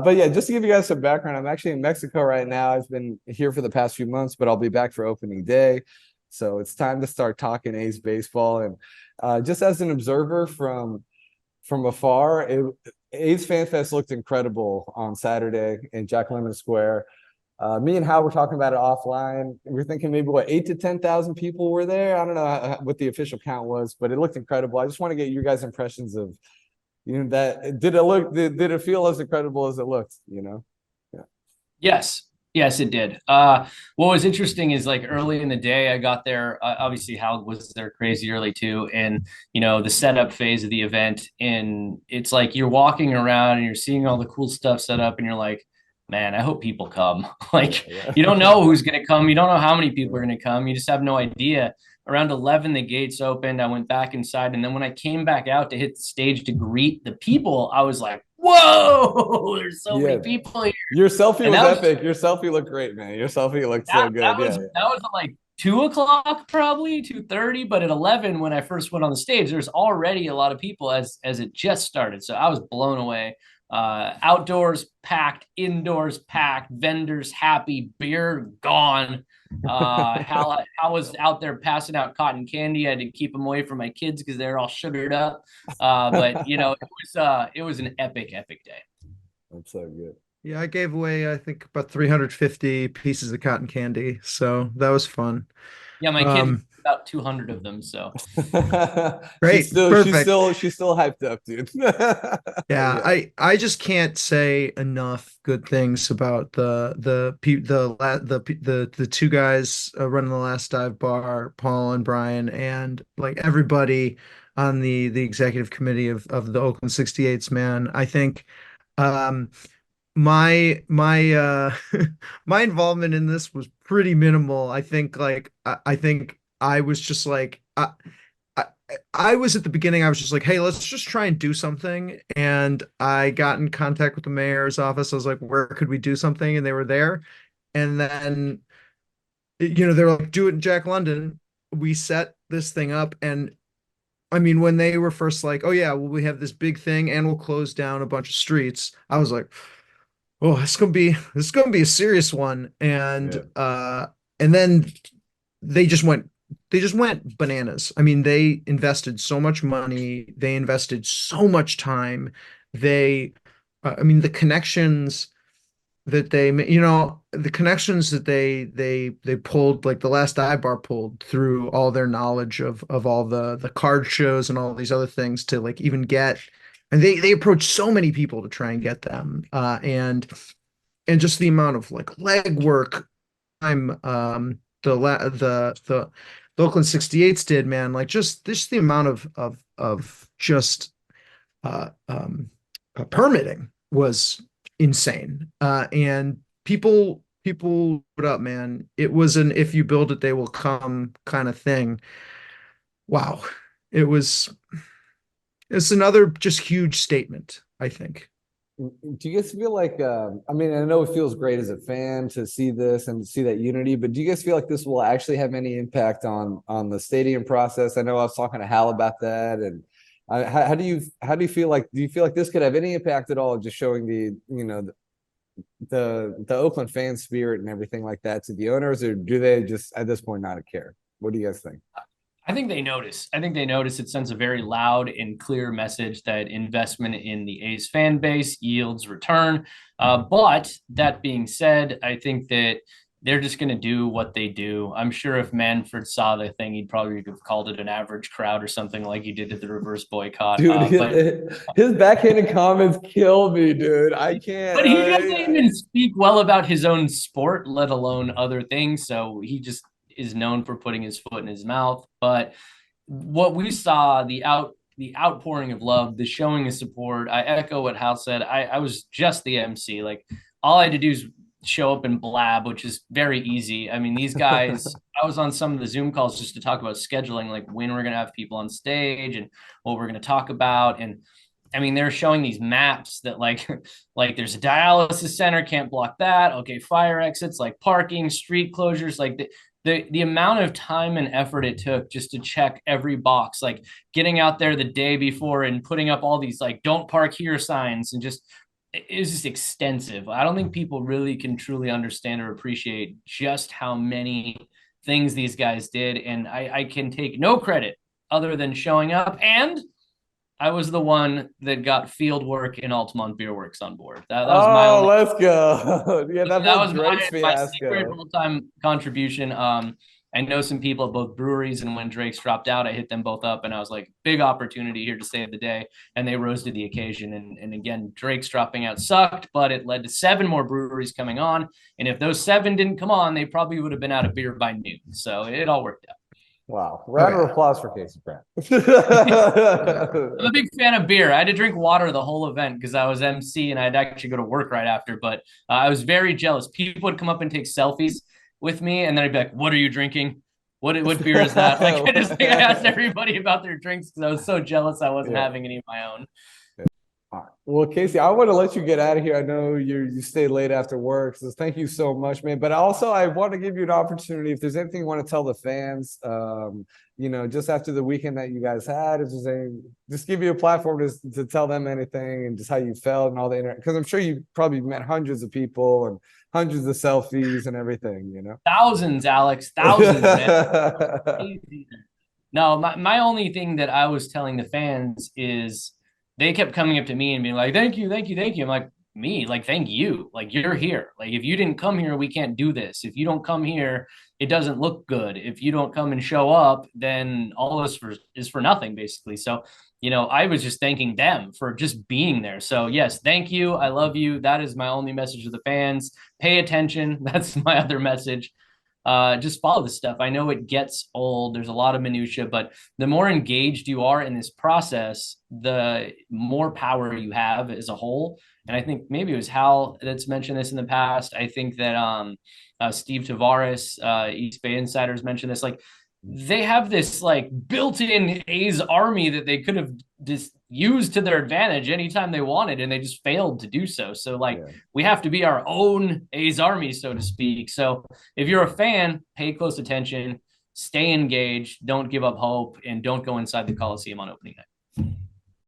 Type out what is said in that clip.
But yeah, just to give you guys some background, I'm actually in Mexico right now. I've been here for the past few months, but I'll be back for opening day. So it's time to start talking A's baseball. And just as an observer from afar, A's Fan Fest looked incredible on Saturday in Jack Lemmon Square. Me and Hal were talking about it offline. We were thinking maybe what 8 to 10,000 people were there. I don't know what the official count was, but it looked incredible. I just want to get your guys' impressions of that. Did it feel as incredible as it looked? Yeah. Yes. Yes, it did. What was interesting is like early in the day, I got there. Obviously, Hal was there crazy early too, and the setup phase of the event, and it's like you're walking around and you're seeing all the cool stuff set up, and you're like, man, I hope people come. Like Yeah, you don't yeah. know who's gonna come, you don't know how many people are gonna come, you just have no idea. Around 11, the gates opened. I went back inside, and then when I came back out to hit the stage to greet the people, I was like, "Whoa, there's so many Yeah. people here!" Your selfie And was that was epic. Your selfie looked great, man. Your selfie looked so that good. that Yeah, was yeah. that was at like 2 o'clock, probably 2:30. But at 11, when I first went on the stage, there's already a lot of people as it just started. So I was blown away. Outdoors packed, indoors packed, vendors happy, beer gone. Hal was out there passing out cotton candy. I had to keep them away from my kids because they're all sugared up. But it was an epic day. That's so good. Yeah, I gave away, I think, about 350 pieces of cotton candy. So that was fun. Yeah, my kids Um, about 200 of them. So she's Great. still she's Perfect. still she's still hyped up, dude. Yeah, Yeah. I just can't say enough good things about the two guys running the last dive bar, Paul and Brian, and like everybody on the executive committee of the Oakland 68s, man. I think um my my involvement in this was pretty minimal. I think I was just like I, I was at the beginning, I was just like, hey, let's just try and do something. And I got in contact with the mayor's office. I was like, where could we do something? And they were there. And then, they were like, do it in Jack London. We set this thing up. And I mean, when they were first like, oh, yeah, well, we have this big thing and we'll close down a bunch of streets, I was like, oh, this is gonna be a serious one. Yeah. And then they just went they just went bananas. I mean, they invested so much money, they invested so much time. They I mean, the connections that they pulled, like the last dive bar pulled through all their knowledge of all the card shows and all these other things to like even get, and they approached so many people to try and get them. And just the amount of like legwork time the Oakland 68s did, man, like just the amount of just permitting was insane. And people put up, man. It was an if you build it, they will come kind of thing. Wow. It was it's another just huge statement, I think. Do you guys feel like I mean, I know it feels great as a fan to see this and see that unity, but do you guys feel like this will actually have any impact on the stadium process? I know I was talking to Hal about that, and how do you feel like this could have any impact at all, just showing the Oakland fan spirit and everything like that to the owners, or do they just at this point not care? What do you guys think? I think they notice. I think they notice. It sends a very loud and clear message that investment in the A's fan base yields return. But that being said, I think that they're just going to do what they do. I'm sure if Manfred saw the thing, he'd probably have called it an average crowd or something like he did at the reverse boycott. Dude, But his backhanded comments kill me, dude. I can't. but he doesn't even speak well about his own sport, let alone other things. So he just is known for putting his foot in his mouth. But what we saw, the outpouring of love, the showing of support, I echo what Hal said. I was just the MC. Like all I had to do is show up and blab, which is very easy. I mean, these guys, I was on some of the Zoom calls just to talk about scheduling, like when we're going to have people on stage and what we're going to talk about. And I mean, they're showing these maps that like there's a dialysis center, can't block that. Okay, fire exits, like parking, street closures, like the amount of time and effort it took just to check every box, like getting out there the day before and putting up all these like don't park here signs and just it was just extensive. I don't think people really can truly understand or appreciate just how many things these guys did. And I can take no credit other than showing up. And I was the one that got field work in Altamont Beer Works on board. That was my Oh, only, let's go. Yeah, that that post was Drake's my secret fiasco. full-time contribution. I know some people at both breweries, and when Drake's dropped out, I hit them both up, and I was like, big opportunity here to save the day, and they rose to the occasion. And again, Drake's dropping out sucked, but it led to 7 more breweries coming on, and if those 7 didn't come on, they probably would have been out of beer by noon. So it all worked out. Wow. Oh Round of yeah. applause for Casey Pratt. I'm a big fan of beer. I had to drink water the whole event because I was MC and I'd actually go to work right after. But I was very jealous. People would come up and take selfies with me, and then I'd be like, "What are you drinking? What beer is that?" Like I asked everybody about their drinks because I was so jealous I wasn't Yeah. having any of my own. All right. Well, Casey, I want to let you get out of here. I know you stay late after work, so thank you so much, man. But also, I want to give you an opportunity if there's anything you want to tell the fans. Just after the weekend that you guys had, if there's any, just give you a platform to tell them anything and just how you felt and all the internet. Because I'm sure you probably met hundreds of people and hundreds of selfies and everything. Thousands, Alex, thousands, man. No, my only thing that I was telling the fans is they kept coming up to me and being like, "Thank you, thank you, thank you." I'm like, "Me? Like, thank you. Like, you're here. Like, if you didn't come here, we can't do this. If you don't come here, it doesn't look good. If you don't come and show up, then all of this is for nothing, basically." So, I was just thanking them for just being there. So, yes, thank you. I love you. That is my only message to the fans. Pay attention. That's my other message. Just follow this stuff. I know it gets old. There's a lot of minutia, but the more engaged you are in this process, the more power you have as a whole. And I think maybe it was Hal that's mentioned this in the past. I think that Steve Tavares, East Bay Insiders mentioned this. Like they have this like built-in A's army that they could have just used to their advantage anytime they wanted, and they just failed to do so. So like Yeah. we have to be our own A's army, so to speak. So if you're a fan, pay close attention, stay engaged, don't give up hope, and don't go inside the Coliseum on opening night.